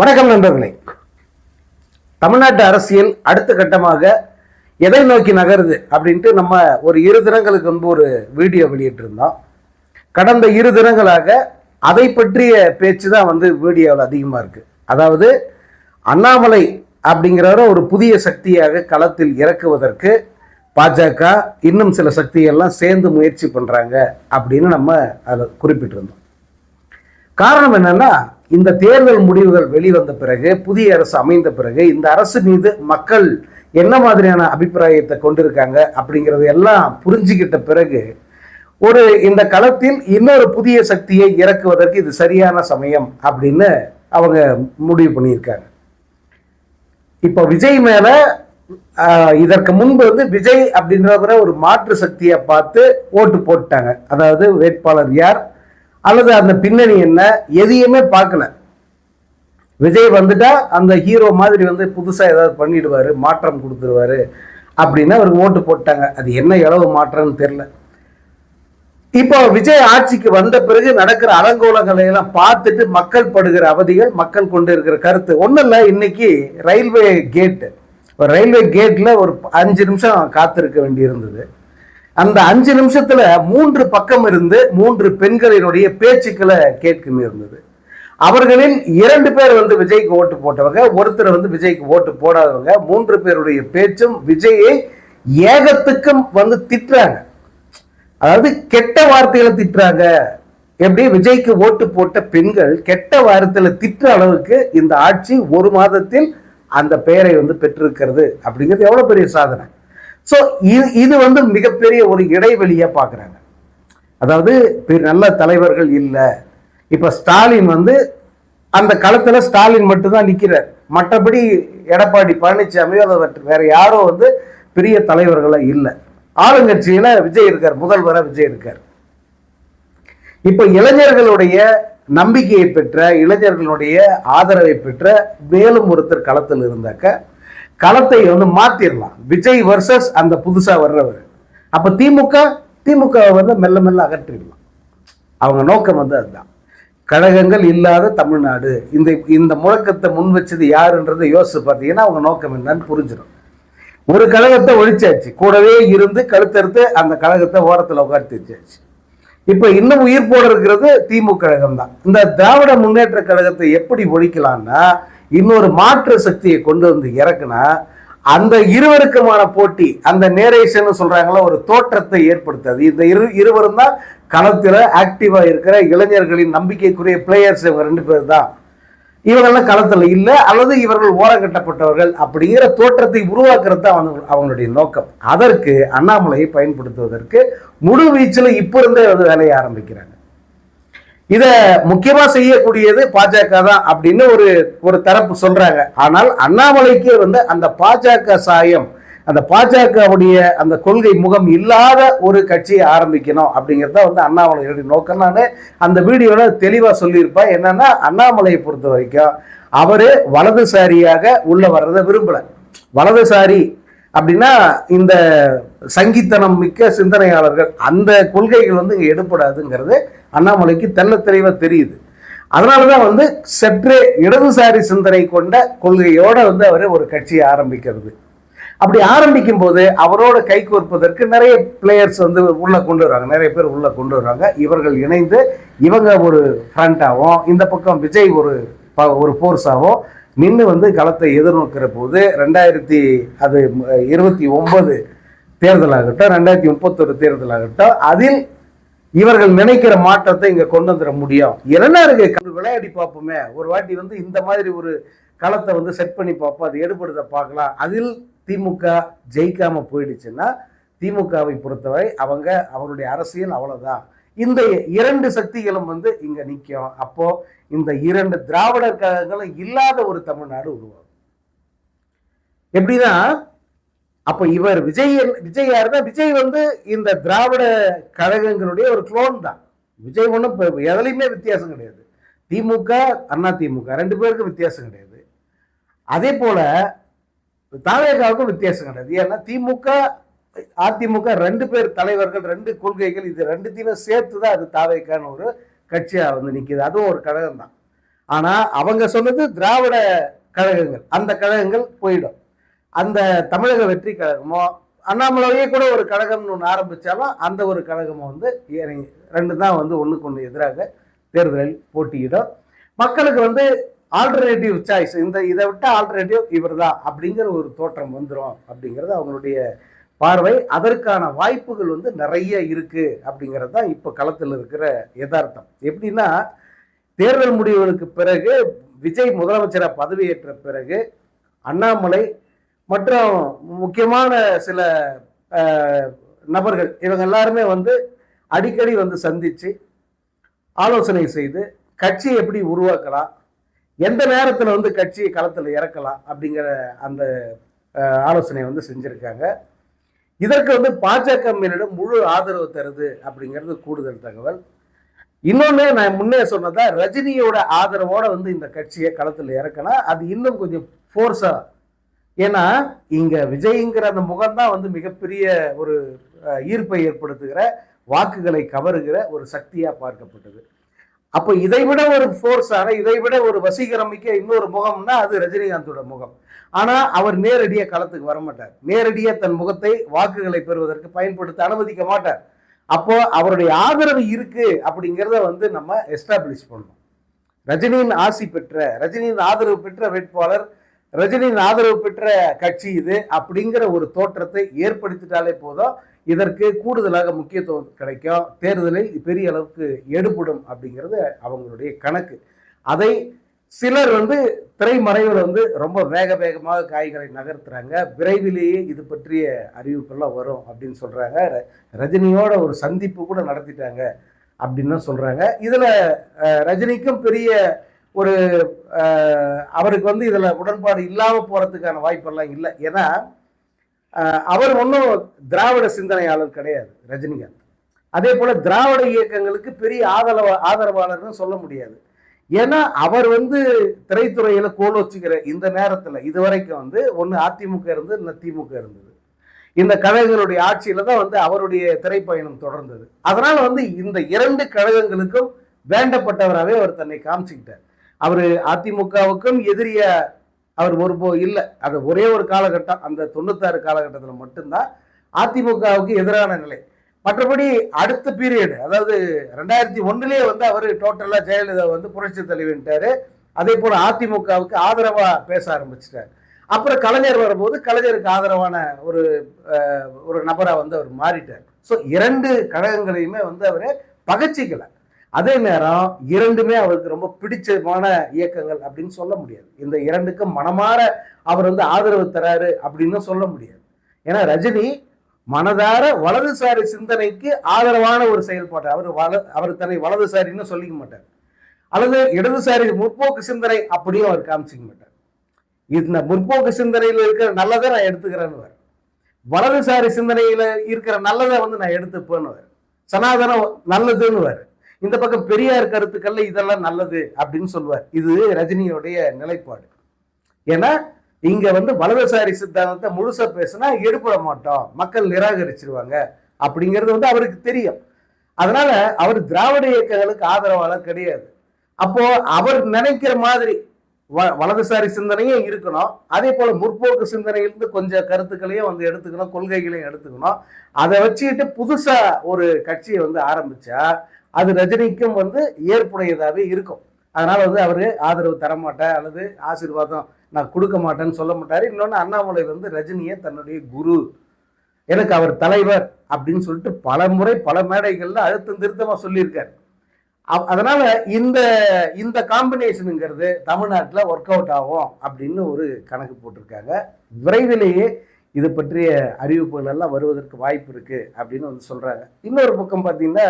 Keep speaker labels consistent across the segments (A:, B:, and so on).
A: வணக்கம் நண்பர்களே. தமிழ்நாட்டு அரசியல் அடுத்த கட்டமாக எதை நோக்கி நகருது அப்படின்ட்டு நம்ம ஒரு 2 தினங்களுக்கு முன்பு ஒரு வீடியோ வெளியிட்டிருந்தோம். கடந்த 2 தினங்களாக அதை பற்றிய பேச்சு தான் வீடியோவில் அதிகமாக இருக்கு. அதாவது அண்ணாமலை அப்படிங்கிறவரை ஒரு புதிய சக்தியாக களத்தில் இறக்குவதற்கு பாஜக இன்னும் சில சக்திகள்லாம் சேர்ந்து முயற்சி பண்றாங்க அப்படின்னு நம்ம அதை குறிப்பிட்டிருந்தோம். காரணம் என்னன்னா, இந்த தேர்தல் முடிவுகள் வெளிவந்த பிறகு, புதிய அரசு அமைந்த பிறகு, இந்த அரசு மீது மக்கள் என்ன மாதிரியான அபிப்பிராயத்தை கொண்டிருக்காங்க அப்படிங்கிறது எல்லாம் புரிஞ்சுக்கிட்ட பிறகு இந்த களத்தில் இன்னொரு புதிய சக்தியை இறக்குவதற்கு இது சரியான சமயம் அப்படின்னு அவங்க முடிவு பண்ணியிருக்காங்க. இப்போ விஜய் மேல இதற்கு முன்பு விஜய் அப்படின்ற ஒரு மாற்று சக்தியை பார்த்து ஓட்டு போட்டாங்க. அதாவது வேட்பாளர் யார் அல்லது அந்த பின்னணி என்ன எதையுமே பார்க்கல. விஜய் வந்துட்டா அந்த ஹீரோ மாதிரி புதுசா ஏதாவது பண்ணிடுவாரு, மாற்றம் கொடுத்துருவாரு அப்படின்னு அவருக்கு ஓட்டு போட்டாங்க. அது என்ன எவ்வளவு மாற்றம்னு தெரியல. இப்போ விஜய் ஆட்சிக்கு வந்த பிறகு நடக்கிற அலங்கோலங்களை எல்லாம் பார்த்துட்டு மக்கள் படுகிற அவதிகள், மக்கள் கொண்டு இருக்கிற கருத்து ஒன்றும் இல்லை. இன்னைக்கு ரயில்வே கேட்ல ஒரு 5 நிமிஷம் காத்திருக்க வேண்டி இருந்தது. அந்த 5 நிமிஷத்துல 3 பக்கம் இருந்து 3 பெண்களினுடைய பேச்சுக்களை கேட்கும் இருந்தது. அவர்களில் 2 பேர் விஜய்க்கு ஓட்டு போட்டவங்க, ஒருத்தர் விஜய்க்கு ஓட்டு போடாதவங்க. 3 பேருடைய பேச்சும் விஜயை ஏகத்துக்கும் திட்டுறாங்க. அதாவது கெட்ட வார்த்தைகளை திட்டுறாங்க. எப்படி விஜய்க்கு ஓட்டு போட்ட பெண்கள் கெட்ட வார்த்தையில திட்டுற அளவுக்கு இந்த ஆட்சி 1 மாதத்தில் அந்த பெயரை பெற்றிருக்கிறது அப்படிங்கிறது எவ்வளவு பெரிய சாதனை. ஸோ இது மிகப்பெரிய ஒரு இடைவெளியா பார்க்குறாங்க. அதாவது நல்ல தலைவர்கள் இல்லை. இப்போ ஸ்டாலின் அந்த களத்தில் ஸ்டாலின் மட்டும்தான் நிற்கிறார். மற்றபடி எடப்பாடி பழனிசாமியோ அதை வேற யாரோ பெரிய தலைவர்களாக இல்லை. ஆளுங்கட்சியில விஜய் இருக்கார், முதல்வராக விஜய் இருக்கார். இப்போ இளைஞர்களுடைய நம்பிக்கையை பெற்ற, இளைஞர்களுடைய ஆதரவை பெற்ற மேலும் ஒருத்தர் களத்தில் இருந்தாக்க களத்தை மாத்திரலாம். விஜய் வர்சஸ் அந்த புதுசா வர்றவர். அப்ப திமுக மெல்ல மெல்ல அகற்றிடலாம். அவங்க நோக்கம் அதுதான். கழகங்கள் இல்லாத தமிழ்நாடு. இந்த முழக்கத்தை முன் வச்சது யாருன்றதை யோசிச்சு பார்த்தீங்கன்னா அவங்க நோக்கம் என்னன்னு புரிஞ்சிடும். ஒரு கழகத்தை ஒழிச்சாச்சு, கூடவே இருந்து கழுத்தறுத்து அந்த கழகத்தை ஓரத்தில் உட்காந்து வச்சாச்சு. இப்ப இன்னும் உயிர் போட இருக்கிறது திமுக கழகம் தான். இந்த திராவிட முன்னேற்ற கழகத்தை எப்படி ஒழிக்கலாம்னா, இன்னொரு மாற்று சக்தியை கொண்டு இறக்குனா அந்த இருவருக்குமான போட்டி, அந்த நேரேஷன் சொல்றாங்களா, ஒரு தோற்றத்தை ஏற்படுத்தாது. இந்த இருவரும் தான் களத்தில் ஆக்டிவா இருக்கிற இளைஞர்களின் நம்பிக்கைக்குரிய பிளேயர்ஸ். இவங்க 2 பேர் தான். இவங்கெல்லாம் களத்தில் இல்லை, அல்லது இவர்கள் ஓரங்கட்டப்பட்டவர்கள் அப்படிங்கிற தோற்றத்தை உருவாக்குறது தான் அவங்களுடைய நோக்கம். அதற்கு அண்ணாமலையை பயன்படுத்துவதற்கு முழு வீச்சில் இப்ப இருந்தே வேலையை ஆரம்பிக்கிறாங்க. இத முக்கியமா செய்யக்கூடியது பாஜக தான் அப்படின்னு ஒரு தரப்பு சொல்றாங்க. ஆனால் அண்ணாமலைக்கே அந்த பாஜக சாயம், அந்த பாஜகவுடைய அந்த கொள்கை முகம் இல்லாத ஒரு கட்சியை ஆரம்பிக்கணும் அப்படிங்கிறத அண்ணாமலையுடைய நோக்கம். நான் அந்த வீடியோல தெளிவா சொல்லியிருப்பேன். என்னன்னா, அண்ணாமலையை பொறுத்த வரைக்கும் அவரு வலதுசாரியாக உள்ள வர்றதை விரும்பல. வலதுசாரி அப்படின்னா இந்த சங்கித்தனம் மிக்க சிந்தனையாளர்கள், அந்த கொள்கைகள் இங்க எடுப்படாதுங்கிறது அண்ணாமலைக்கு தெல்ல தெளிவா தெரியுது. அதனாலதான் சற்றே இடதுசாரி சிந்தனை கொண்ட கொள்கையோட அவர் ஒரு கட்சியை ஆரம்பிக்கிறது. அப்படி ஆரம்பிக்கும் போது அவரோட கை கோர்ப்பதற்கு நிறைய பிளேயர்ஸ் உள்ள கொண்டு வருவாங்க, நிறைய பேர் உள்ள கொண்டு வருவாங்க. இவர்கள் இணைந்து இவங்க ஒரு ஃப்ரண்டாகவும், இந்த பக்கம் விஜய் ஒரு போர்ஸாகவும் நின்று களத்தை எதிர்நோக்கிற போது 2029 தேர்தலாகட்டும், 2031 தேர்தலாகட்டும், அதில் இவர்கள் நினைக்கிற மாற்றத்தை இங்க கொண்டு வந்துட முடியும். என்ன இருக்கு, விளையாடி பார்ப்போமே ஒரு வாட்டி, இந்த மாதிரி ஒரு களத்தை செட் பண்ணி பார்ப்போம், அது எடுபடுத்த பார்க்கலாம். அதில் திமுக ஜெயிக்காம போயிடுச்சுன்னா திமுகவை பொறுத்தவரை அவருடைய அரசியல் அவ்வளவுதான். இந்த 2 சக்திகளும் இங்க நிற்கும். அப்போ இந்த 2 திராவிடர் கழகங்களும் இல்லாத ஒரு தமிழ்நாடு உருவாகும். எப்படின்னா, அப்ப இவர் விஜய் யாருன்னா, விஜய் இந்த திராவிட கழகங்களுடைய ஒரு குளோன் தான். விஜய் ஒன்றும் எதுலையுமே வித்தியாசம் கிடையாது. திமுக அண்ணா திமுக 2 பேருக்கும் வித்தியாசம் கிடையாது. அதே போல தாவேகாவுக்கும் வித்தியாசம் கிடையாது. ஏன்னா திமுக அதிமுக 2 பேர் தலைவர்கள், 2 கொள்கைகள், இது 2த்தையும் சேர்த்துதான் அது தாவேக்கான ஒரு கட்சியா நிக்குது. அதுவும் ஒரு கழகம் தான். ஆனா அவங்க சொன்னது திராவிட கழகங்கள், அந்த கழகங்கள் போயிடும். அந்த தமிழக வெற்றி கழகமோ அண்ணாமலையே கூட ஒரு கழகம்னு ஒன்று ஆரம்பிச்சாலும் அந்த ஒரு கழகமும் வந்து ரெண்டு தான் வந்து ஒண்ணுக்கு ஒன்று எதிராக தேர்தலில் போட்டியிடும். மக்களுக்கு வந்து ஆல்டர்னேட்டிவ் சாய்ஸ், இந்த இதை விட்ட ஆல்டர்னேட்டிவ் இவர் தான் அப்படிங்கிற ஒரு தோற்றம் வந்துடும் அப்படிங்கிறது அவங்களுடைய பார்வை. அதற்கான வாய்ப்புகள் வந்து நிறைய இருக்கு அப்படிங்கிறது தான் இப்போ களத்தில் இருக்கிற யதார்த்தம். எப்படின்னா, தேர்தல் முடிவுகளுக்கு பிறகு விஜய் முதலமைச்சராக பதவியேற்ற பிறகு அண்ணாமலை மற்றும் முக்கியமான சில நபர்கள் இவங்க எல்லாருமே வந்து அடிக்கடி வந்து சந்திச்சு ஆலோசனை செய்து கட்சியை எப்படி உருவாக்கலாம், எந்த நேரத்தில் வந்து கட்சியை களத்தில் இறக்கலாம் அப்படிங்கிற அந்த ஆலோசனை வந்து செஞ்சிருக்காங்க. இதற்கு வந்து பாஜக மேலிடம் முழு ஆதரவு தருது அப்படிங்கிறது கூடுதல் தகவல். இன்னொன்னு, நான் முன்னே சொன்னதா ரஜினியோட ஆதரவோட வந்து இந்த கட்சியை களத்தில் இறக்கலாம். அது இன்னும் கொஞ்சம் ஃபோர்ஸா, ஏன்னா இங்க விஜய்ங்கிற அந்த முகம் தான் வந்து மிகப்பெரிய ஒரு ஈர்ப்பை ஏற்படுத்துகிற, வாக்குகளை கவருகிற ஒரு சக்தியா பார்க்கப்பட்டது. அப்போ இதை விட ஒரு ஃபோர்ஸான, இதை விட ஒரு வசீகரமிக்க இன்னொரு முகம்னா அது ரஜினிகாந்தோட முகம். ஆனா அவர் நேரடியா களத்துக்கு வரமாட்டார். நேரடியா தன் முகத்தை வாக்குகளை பெறுவதற்கு பயன்படுத்த அனுமதிக்க மாட்டார். அப்போ அவருடைய ஆதரவு இருக்கு அப்படிங்கிறத வந்து நம்ம எஸ்டாப்ளிஷ் பண்ணணும். ரஜினியின் ஆசி பெற்ற, ரஜினியின் ஆதரவு பெற்ற வேட்பாளர், ரஜினியின் ஆதரவு பெற்ற கட்சி இது அப்படிங்கிற ஒரு தோற்றத்தை ஏற்படுத்திட்டாலே போதும், இதற்கு கூடுதலாக முக்கியத்துவம் கிடைக்கும், தேர்தலில் பெரிய அளவுக்கு எடுபடும் அப்படிங்கிறது அவங்களுடைய கணக்கு. அதை சிலர் வந்து திரைமறைவில் வந்து ரொம்ப வேகமாக காய்களை நகர்த்துறாங்க. விரைவிலேயே இது பற்றிய அறிவிப்பெல்லாம் வரும் அப்படின்னு சொல்றாங்க. ரஜினியோட ஒரு சந்திப்பு கூட நடத்திட்டாங்க அப்படின்னு சொல்றாங்க. இதுல ரஜினிக்கும் பெரிய ஒரு அவருக்கு வந்து இதுல உடன்பாடு இல்லாம போறதுக்கான வாய்ப்பெல்லாம் இல்லை. ஏன்னா அவர் ஒன்றும் திராவிட சிந்தனையாளர் கிடையாது ரஜினிகாந்த். அதே போல திராவிட இயக்கங்களுக்கு பெரிய ஆதரவாளர்னு சொல்ல முடியாது. ஏன்னா அவர் வந்து திரைத்துறையில கோல் வச்சுக்கிற இந்த நேரத்துல இதுவரைக்கும் வந்து ஒன்று அதிமுக இருந்தது, இல்லை திமுக இருந்தது. இந்த கழகங்களுடைய ஆட்சியில தான் வந்து அவருடைய திரைப்பயணம் தொடர்ந்தது. அதனால வந்து இந்த இரண்டு கழகங்களுக்கும் வேண்டப்பட்டவராகவே அவர் தன்னை காமிச்சுக்கிட்டார். அவரு அதிமுகவுக்கும் எதிரிய அவர் இல்லை. அது ஒரே ஒரு காலகட்டம், அந்த 96 காலகட்டத்தில் மட்டும்தான் அதிமுகவுக்கு எதிரான நிலை. மற்றபடி அடுத்த பீரியடு, அதாவது 2001 வந்து அவர் டோட்டலா ஜெயலலிதா வந்து புரட்சி தலைவிட்டாரு. அதே போல அதிமுகவுக்கு ஆதரவா பேச ஆரம்பிச்சிட்டார். அப்புறம் கலைஞர் வரும்போது கலைஞருக்கு ஆதரவான ஒரு நபரா வந்து அவர் மாறிட்டார். ஸோ இரண்டு கழகங்களையுமே வந்து அவரு பகச்சிக்கல. அதே நேரம் இரண்டுமே அவருக்கு ரொம்ப பிடிச்சமான இயக்கங்கள் அப்படின்னு சொல்ல முடியாது. இந்த இரண்டுக்கும் மனமாற அவர் வந்து ஆதரவு தராரு அப்படின்னு சொல்ல முடியாது. ஏன்னா ரஜினி மனதார வலதுசாரி சிந்தனைக்கு ஆதரவான ஒரு செயல்பாடு. அவர் தன்னை வலதுசாரின்னு சொல்லிக்க மாட்டார், அல்லது இடதுசாரி முற்போக்கு சிந்தனை அப்படியும் அவர் காமிச்சிக்க மாட்டார். இந்த முற்போக்கு சிந்தனையில் இருக்கிற நல்லதை நான் எடுத்துக்கிறேன்னு, வலதுசாரி சிந்தனையில இருக்கிற நல்லதை வந்து நான் எடுத்துப்பேன்னு, சனாதனம் நல்லதுன்னு, இந்த பக்கம் பெரியார் கருத்துக்கள்ல இதெல்லாம் நல்லது அப்படின்னு சொல்லுவார். இது ரஜினியோடைய நிலைப்பாடு. ஏன்னா இங்க வந்து வலதுசாரி சித்தாந்தத்தை முழுசா பேசினா எடுப்பட மாட்டோம், மக்கள் நிராகரிச்சிருவாங்க அப்படிங்கிறது வந்து அவருக்கு தெரியும். அதனால அவர் திராவிட இயக்கங்களுக்கு ஆதரவாளர் கிடையாது. அப்போ அவர் நினைக்கிற மாதிரி வலதுசாரி சிந்தனையும் இருக்கணும், அதே போல முற்போக்கு சிந்தனையிலிருந்து கொஞ்சம் கருத்துக்களையும் வந்து எடுத்துக்கணும், கொள்கைகளையும் எடுத்துக்கணும். அதை வச்சுக்கிட்டு புதுசா ஒரு கட்சியை வந்து ஆரம்பிச்சா அது ரஜினிக்கும் வந்து ஏற்புடையதாகவே இருக்கும். அதனால வந்து அவரு ஆதரவு தரமாட்டேன் அல்லது ஆசீர்வாதம் நான் கொடுக்க மாட்டேன்னு சொல்ல மாட்டாரு. இன்னொன்று, அண்ணாமலை வந்து ரஜினியை தன்னுடைய குரு, எனக்கு அவர் தலைவர் அப்படின்னு சொல்லிட்டு பல முறை பல மேடைகள்ல அழுத்தம் திருத்தமா சொல்லியிருக்காரு. அதனால இந்த காம்பினேஷனுங்கிறது தமிழ்நாட்டில் ஒர்க் அவுட் ஆகும் அப்படின்னு ஒரு கணக்கு போட்டிருக்காங்க. விரைவிலேயே இது பற்றிய அறிவிப்புகள் எல்லாம் வருவதற்கு வாய்ப்பு இருக்கு அப்படின்னு வந்து சொல்றாங்க. இன்னொரு பக்கம் பார்த்தீங்கன்னா,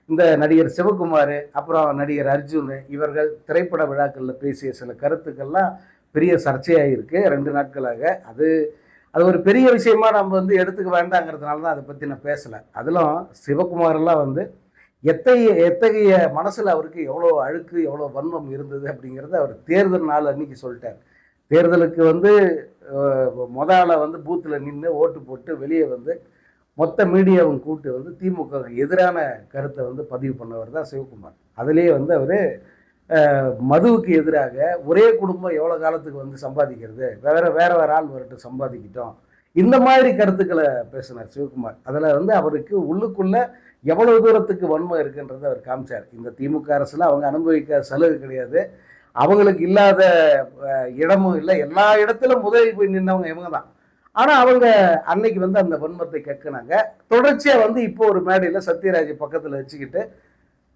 A: இந்த நடிகர் சிவகுமார் அப்புறம் நடிகர் அர்ஜுன் இவர்கள் திரைப்பட விழாக்களில் பேசிய சில கருத்துக்கள்லாம் பெரிய சர்ச்சையாக இருக்கு 2 நாட்களாக. அது ஒரு பெரிய விஷயமா நம்ம வந்து எடுத்துக்க வேண்டாங்கிறதுனால தான் அதை பற்றி நான் பேசலை. அதிலும் சிவகுமாரெல்லாம் வந்து எத்தகைய மனசில் அவருக்கு எவ்வளோ அழுக்கு, எவ்வளோ வன்மம் இருந்தது அப்படிங்கிறத அவர் தேர்தல் நாள் அன்னைக்கு சொல்லிட்டார். தேர்தலுக்கு வந்து முதல்ல வந்து பூத்தில் நின்று ஓட்டு போட்டு வெளியே வந்து மொத்த மீடியாவும் கூட்டு வந்து திமுக எதிரான கருத்தை வந்து பதிவு பண்ணவர் தான் சிவகுமார். அதிலேயே வந்து அவர் மதுவுக்கு எதிராக ஒரே குடும்பம் எவ்வளோ காலத்துக்கு வந்து சம்பாதிக்கிறது, வேற வேற வேற ஆள் வரட்டு சம்பாதிக்கிட்டோம், இந்த மாதிரி கருத்துக்களை பேசினார் சிவகுமார். அதில் வந்து அவருக்கு உள்ளுக்குள்ள எவ்வளவு தூரத்துக்கு வன்மை இருக்குன்றதை அவர் காமிச்சார். இந்த திமுக அரசில் அவங்க அனுபவிக்க சலுகை கிடையாது, அவங்களுக்கு இல்லாத இடமும் இல்லை, எல்லா இடத்திலும் முதலில் போய் நின்றவங்க இவங்க தான். ஆனால் அவங்க அன்னைக்கு வந்து அந்த வன்மத்தை கக்குனாங்க. தொடர்ச்சியாக வந்து இப்போ ஒரு மேடையில் சத்யராஜ் பக்கத்தில் வச்சுக்கிட்டு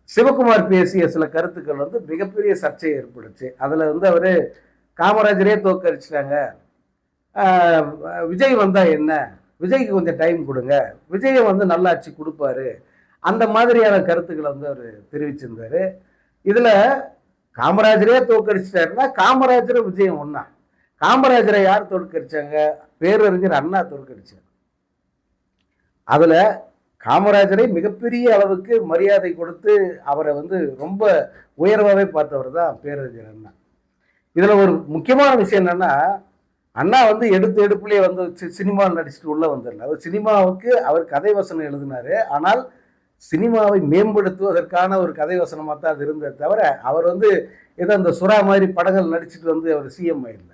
A: சிவகுமார் பேசிய சில கருத்துக்கள் வந்து மிகப்பெரிய சர்ச்சையை ஏற்படுச்சு. அதில் வந்து அவர் காமராஜரே தோற்கடிச்சிட்டாங்க, விஜய் வந்தா என்ன, விஜய்க்கு கொஞ்சம் டைம் கொடுங்க, விஜயை வந்து நல்லாட்சி கொடுப்பாரு, அந்த மாதிரியான கருத்துக்களை வந்து அவர் தெரிவிச்சிருந்தாரு. இதுல காமராஜரே தோற்கடிச்சிட்டாருன்னா காமராஜரும் விஜயம் ஒன்னா. காமராஜரை யார் தோற்கடிச்சாங்க? பேரறிஞர் அண்ணா தோற்கடிச்சார். அதுல காமராஜரை மிகப்பெரிய அளவுக்கு மரியாதை கொடுத்து அவரை வந்து ரொம்ப உயர்வாகவே பார்த்தவர் தான் பேரறிஞர் அண்ணா. இதுல ஒரு முக்கியமான விஷயம் என்னன்னா, அண்ணா வந்து எடுப்புலேயே வந்து சினிமாவில் நடிச்சுட்டு உள்ள வந்துடல. அவர் சினிமாவுக்கு அவர் கதை வசனம் எழுதினாரு. ஆனால் சினிமாவை மேம்படுத்துவதற்கான ஒரு கதை வசனமாக தான் அது இருந்ததை தவிர அவர் வந்து ஏதோ அந்த சுறா மாதிரி படங்கள் நடிச்சுட்டு வந்து அவர் சிஎம் ஆயிடல.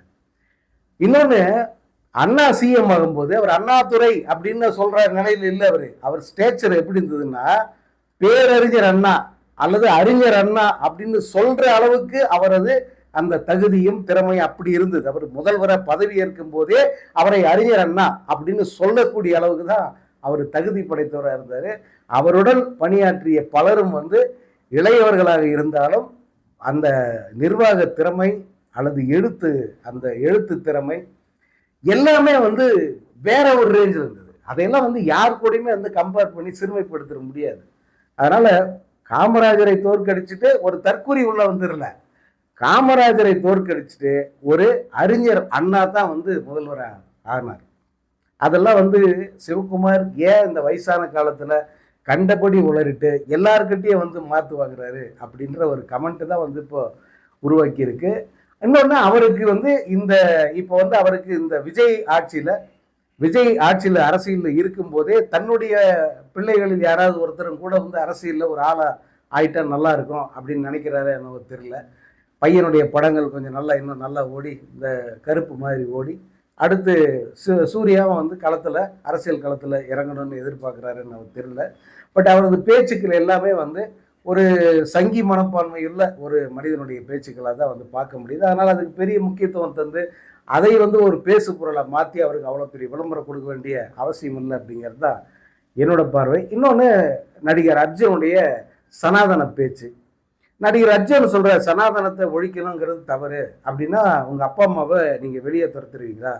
A: இன்னொன்று, அண்ணா சிஎம் ஆகும்போது அவர் அண்ணாதுரை அப்படின்னு சொல்ற நிலையில் இல்லை. அவர் ஸ்டேச்சர் எப்படி இருந்ததுன்னா, பேரறிஞர் அண்ணா அல்லது அறிஞர் அண்ணா அப்படின்னு சொல்ற அளவுக்கு அவரது அந்த தகுதியும் திறமையும் அப்படி இருந்தது. அவர் முதல்வரை பதவி ஏற்கும் போதே அவரை அறிஞர் அண்ணா அப்படின்னு சொல்லக்கூடிய அளவுக்கு தான் அவர் தகுதி படைத்தவராக இருந்தார். அவருடன் பணியாற்றிய பலரும் வந்து இளையவர்களாக இருந்தாலும் அந்த நிர்வாக திறமை அல்லது அந்த எழுத்து திறமை எல்லாமே வந்து வேற ஒரு ரேஞ்சில் இருந்தது. அதையெல்லாம் வந்து யார் கூடயுமே வந்து கம்பேர் பண்ணி சிறுமைப்படுத்த முடியாது. அதனால காமராஜரை தோற்கடிச்சுட்டு ஒரு தற்கூரி உள்ள வந்துடல, காமராஜரை தோற்கடிச்சுட்டு ஒரு அறிஞர் அண்ணா தான் வந்து முதல்வராக ஆனார். அதெல்லாம் வந்து சிவகுமார் ஏன் இந்த வயசான காலத்துல கண்டபடி உளறிட்டு எல்லார்கிட்டையும் வந்து மாத்து வாங்குறாரு அப்படின்ற ஒரு கமெண்ட் தான் வந்து இப்போ உருவாக்கி இருக்கு. இன்னொன்று, அவருக்கு வந்து இப்போ வந்து அவருக்கு இந்த விஜய் ஆட்சியில் அரசியலில் இருக்கும் போதே தன்னுடைய பிள்ளைகளில் யாராவது ஒருத்தரும் கூட வந்து அரசியலில் ஒரு ஆளா ஆயிட்டா நல்லா இருக்கும் அப்படின்னு நினைக்கிறாரு என்னவோ தெரியல. பையனுடைய படங்கள் கொஞ்சம் இன்னும் நல்லா ஓடி, இந்த கருப்பு மாதிரி ஓடி, அடுத்து சூர்யாவும் வந்து அரசியல் களத்தில் இறங்கணும்னு எதிர்பார்க்குறாருன்னு அவர் தெரியல. பட் அவரது பேச்சுக்கள் எல்லாமே வந்து ஒரு சங்கி மனப்பான்மை உள்ள ஒரு மனிதனுடைய பேச்சுக்களாக தான் வந்து பார்க்க முடியுது. அதனால் அதுக்கு பெரிய முக்கியத்துவம் தந்து அதை வந்து ஒரு பேசு பொருளை மாற்றி அவருக்கு அவ்வளோ பெரிய விளம்பரம் கொடுக்க வேண்டிய அவசியம் இல்லை அப்படிங்கிறது தான் என்னோட பார்வை. இன்னொன்று, நடிகர் அர்ஜுனுடைய சனாதன பேச்சு. நடிகர் அர்ஜுன் சொல்ற சனாதனத்தை ஒழிக்கணுங்கிறது தவறு அப்படின்னா உங்கள் அப்பா அம்மாவை நீங்கள் வெளியே துரத்துருவீங்களா,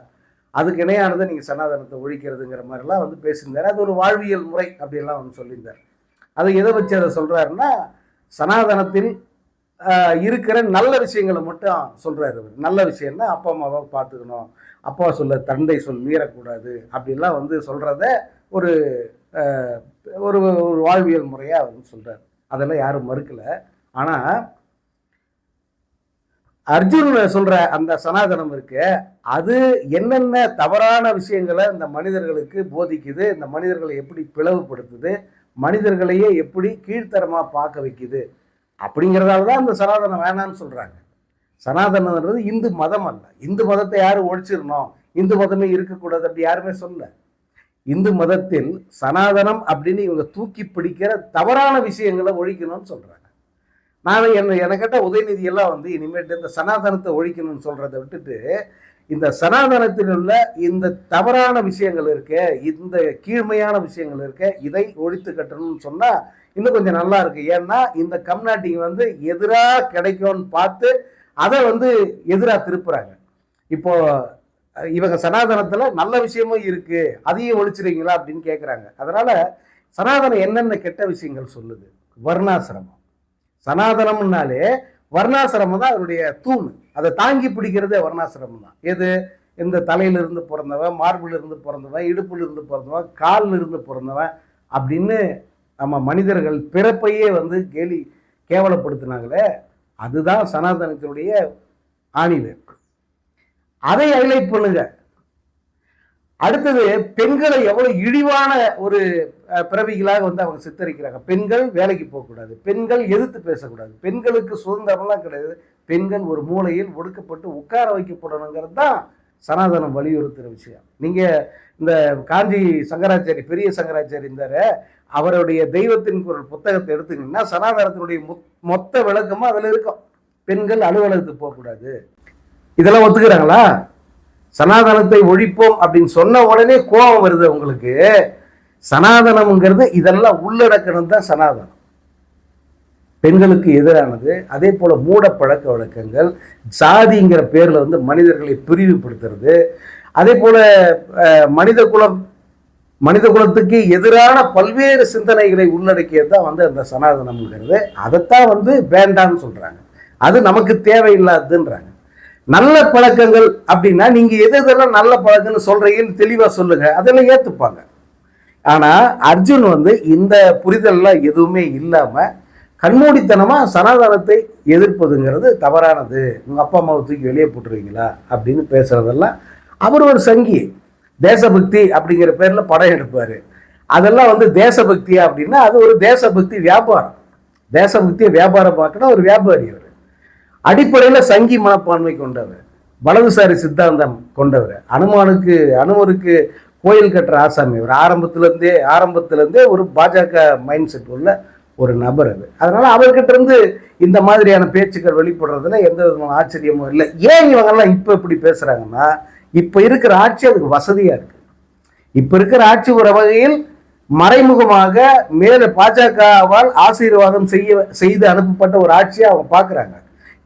A: அதுக்கு இணையானதை நீங்கள் சனாதனத்தை ஒழிக்கிறதுங்கிற மாதிரிலாம் வந்து பேசியிருந்தார். அது ஒரு வாழ்வியல் முறை அப்படியெல்லாம் வந்து சொல்லியிருந்தார். அதை எதை வச்சு அதை சொல்கிறாருன்னா, சனாதனத்தில் இருக்கிற நல்ல விஷயங்களை மட்டும் சொல்கிறாரு. நல்ல விஷயம்னா அப்பா அம்மாவை பார்த்துக்கணும், அப்பா சொல்ல தந்தை சொல் மீறக்கூடாது அப்படிலாம் வந்து சொல்கிறத ஒரு ஒரு வாழ்வியல் முறையாக அவர் சொல்கிறார். அதெல்லாம் யாரும் மறுக்கலை. ஆனால் அர்ஜுன் சொல்ற அந்த சனாதனம் இருக்கு, அது என்னென்ன தவறான விஷயங்களை இந்த மனிதர்களுக்கு போதிக்குது, இந்த மனிதர்களை எப்படி பிளவுபடுத்துது, மனிதர்களையே எப்படி கீழ்த்தரமா பார்க்க வைக்குது அப்படிங்கிறதால தான் இந்த சனாதனம் வேணான்னு சொல்றாங்க. சனாதனம்ன்றது இந்து மதம் அல்ல. இந்து மதத்தை யாரும் ஒழிச்சிடணும், இந்து மதமே இருக்கக்கூடாது அப்படி யாருமே சொல்ல. இந்து மதத்தில் சனாதனம் அப்படின்னு இவங்க தூக்கி பிடிக்கிற தவறான விஷயங்களை ஒழிக்கணும்னு சொல்றாங்க. நான் என்ன கேட்ட உதயநிதி எல்லாம் வந்து இனிமேட்டு இந்த சனாதனத்தை ஒழிக்கணும்னு சொல்றதை விட்டுட்டு இந்த சனாதனத்தில் உள்ள இந்த தவறான விஷயங்கள் இருக்க, இந்த கீழ்மையான விஷயங்கள் இருக்க, இதை ஒழித்து கட்டணும்னு சொன்னா இன்னும் கொஞ்சம் நல்லா இருக்கு. ஏன்னா இந்த கம்நாட்டிங் வந்து எதிராக கிடைக்கும்னு பார்த்து அதை வந்து எதிராக திருப்புறாங்க. இப்போ இவங்க சனாதனத்துல நல்ல விஷயமும் இருக்கு, அதையும் ஒழிச்சிருக்கீங்களா அப்படின்னு கேட்குறாங்க. அதனால சனாதனம் என்னென்ன கெட்ட விஷயங்கள் சொல்லுது? வர்ணாசிரமம். சனாதனம்னாலே வர்ணாசிரமம் தான் அதனுடைய தூண். அதை தாங்கி பிடிக்கிறதே வர்ணாசிரமம் தான். எது? இந்த தலையிலிருந்து பிறந்தவன், மார்பிலிருந்து பிறந்தவன், இடுப்பிலிருந்து பிறந்தவன், காலில் இருந்து பிறந்தவன் அப்படின்னு நம்ம மனிதர்கள் பிறப்பையே வந்து கேவலப்படுத்தினாங்களே, அதுதான் சனாதனத்தினுடைய ஆணிவேர். அதை ஹைலைட் பண்ணுங்க. அடுத்தது பெண்களை எவ்வளவு இழிவான ஒரு பிறவிகளாக வந்து அவங்க சித்தரிக்கிறாங்க. பெண்கள் வேலைக்கு போகக்கூடாது, பெண்கள் எதிர்த்து பேசக்கூடாது, பெண்களுக்கு சுதந்திரம்லாம் கிடையாது, பெண்கள் ஒரு மூலையில் ஒடுக்கப்பட்டு உட்கார வைக்கப்படணுங்கிறது தான் சனாதனம் வலியுறுத்துகிற விஷயம். நீங்க இந்த காஞ்சி சங்கராச்சாரி, பெரிய சங்கராச்சாரி இருந்தாரு, அவருடைய தெய்வத்தின் குரல் புத்தகத்தை எடுத்துக்கிங்கன்னா சனாதனத்தினுடைய மொத்த விளக்கமா அதுல இருக்கும். பெண்கள் அலுவலகத்துக்கு போகக்கூடாது. இதெல்லாம் ஒத்துக்கிறாங்களா? சனாதனத்தை ஒழிப்போம் அப்படின்னு சொன்ன உடனே கோபம் வருது உங்களுக்கு. சனாதனம்ங்கிறது இதெல்லாம் உள்ளடக்கணும் தான் சனாதனம். பெண்களுக்கு எதிரானது. அதே போல மூட பழக்க வழக்கங்கள், சாதிங்கிற பேர்ல வந்து மனிதர்களை பிரிவுபடுத்துறது, அதே போல மனித குலத்துக்கு எதிரான பல்வேறு சிந்தனைகளை உள்ளடக்கியது தான் வந்து அந்த சனாதனம்ங்கிறது. அதைத்தான் வந்து வேண்டான்னு சொல்றாங்க. அது நமக்கு தேவையில்லாதுன்றாங்க. நல்ல பழக்கங்கள் அப்படின்னா நீங்க எதெல்லாம் நல்ல பழக்கம்னு சொல்றீங்கன்னு தெளிவா சொல்லுங்க, அதெல்லாம் ஏத்துப்பாங்க. ஆனா அர்ஜுன் வந்து இந்த புரிதல்லாம் எதுவுமே இல்லாம கண்மூடித்தனமா சனாதனத்தை எதிர்ப்பதுங்கிறது தவறானது, உங்க அப்பா அம்மாவை தூக்கி வெளியே போட்டுருவீங்களா அப்படின்னு பேசுறதெல்லாம். அவர் ஒரு சங்கி, தேசபக்தி அப்படிங்கிற பேர்ல படம் எடுப்பாரு. அதெல்லாம் வந்து தேசபக்தியா அப்படின்னா அது ஒரு தேசபக்தி வியாபாரம். தேசபக்தியை வியாபாரம் பார்க்கணும் ஒரு வியாபாரி. அவர் அடிப்படையில சங்கி மனப்பான்மை கொண்டவர், வலதுசாரி சித்தாந்தம் கொண்டவர், அனுமருக்கு கோயில் கட்டுற ஆசாமி. அவர் ஆரம்பத்திலிருந்தே ஒரு பாஜக மைண்ட் செட் உள்ள ஒரு நபர் அது. அதனால அவர்கிட்ட இருந்து இந்த மாதிரியான பேச்சுக்கள் வெளிப்படுறதுல எந்த விதமான ஆச்சரியமும் இல்லை. ஏன் இவங்கெல்லாம் இப்ப இப்படி பேசுறாங்கன்னா, இப்ப இருக்கிற ஆட்சி அதுக்கு வசதியா இருக்கு. இப்ப இருக்கிற ஆட்சி ஒரு வகையில் மறைமுகமாக மேல பாஜகவால் ஆசீர்வாதம் செய்து அனுப்பப்பட்ட ஒரு ஆட்சியை அவங்க பாக்குறாங்க.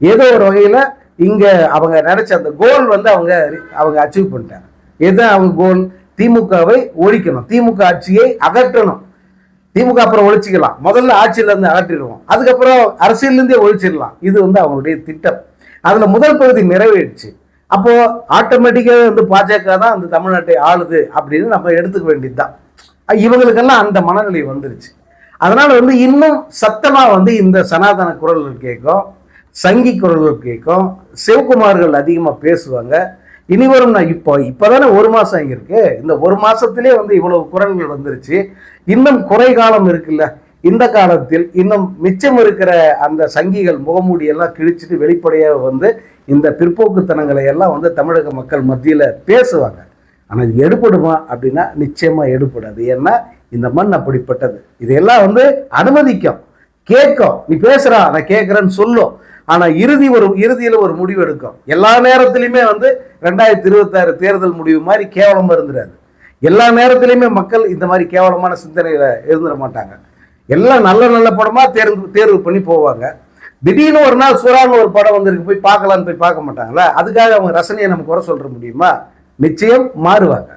A: ஏதோ ஒரு வகையில இங்க அவங்க நினைச்ச அந்த கோல் வந்து அவங்க அச்சீவ் பண்ணிட்டாங்க. எதுதான் அவங்க கோல்? திமுகவை ஒழிக்கணும், திமுக ஆட்சியை அகற்றணும். திமுக அப்புறம் ஒழிச்சிக்கலாம், முதல்ல ஆட்சியில இருந்து அகற்றிடுவோம், அதுக்கப்புறம் அரசியல இருந்தே ஒழிச்சிடலாம். இது வந்து அவங்களுடைய திட்டம். அதுல முதல் பகுதி நிறைவேறிச்சு. அப்போ ஆட்டோமேட்டிக்கா வந்து பாஜக தான் அந்த தமிழ்நாட்டை ஆளுது அப்படின்னு நம்ம எடுத்துக்க வேண்டியதுதான். இவங்களுக்கெல்லாம் அந்த மனநிலை வந்துருச்சு. அதனால வந்து இன்னும் சத்தமா வந்து இந்த சனாதன குரல்கள் கேட்கும், சங்கி குரல்கள் கேட்கும், சிவகுமார்கள் அதிகமா பேசுவாங்க. இனிவரும் நான் இப்பதானே ஒரு மாசம் இருக்கு, இந்த ஒரு மாசத்திலே வந்து இவ்வளவு குரல்கள் வந்துருச்சு. இன்னும் குறை காலம் இருக்குல்ல, இந்த காலத்தில் இன்னும் மிச்சம் இருக்கிற அந்த சங்கிகள் முகமூடி எல்லாம் கிழிச்சிட்டு வெளிப்படையாக வந்து இந்த பிற்போக்குத்தனங்களை எல்லாம் வந்து தமிழக மக்கள் மத்தியில பேசுவாங்க. ஆனா இது எடுபடுமா அப்படின்னா நிச்சயமா எடுபடாது. ஏன்னா இந்த மண் அப்படிப்பட்டது. இதையெல்லாம் வந்து அனுமதிக்கும், கேட்கும். நீ பேசுறா, நான் கேட்கிறேன்னு சொல்லும். ஆனா இறுதியில ஒரு முடிவு எடுக்கும். எல்லா நேரத்திலுமே வந்து 2026 தேர்தல் முடிவு மாதிரி கேவலமா இருந்துடாது. எல்லா நேரத்திலுமே மக்கள் இந்த மாதிரி கேவலமான சிந்தனையில இருந்துட மாட்டாங்க. எல்லாம் நல்ல நல்ல படமா தேர்வு பண்ணி போவாங்க. திடீர்னு ஒரு நாள் சூறான்னு ஒரு படம் வந்திருக்கு, போய் பார்க்கலான்னு போய் பார்க்க மாட்டாங்களா? அதுக்காக அவங்க ரசனையை நம்ம குறை சொல்ற முடியுமா? நிச்சயம் மாறுவாங்க.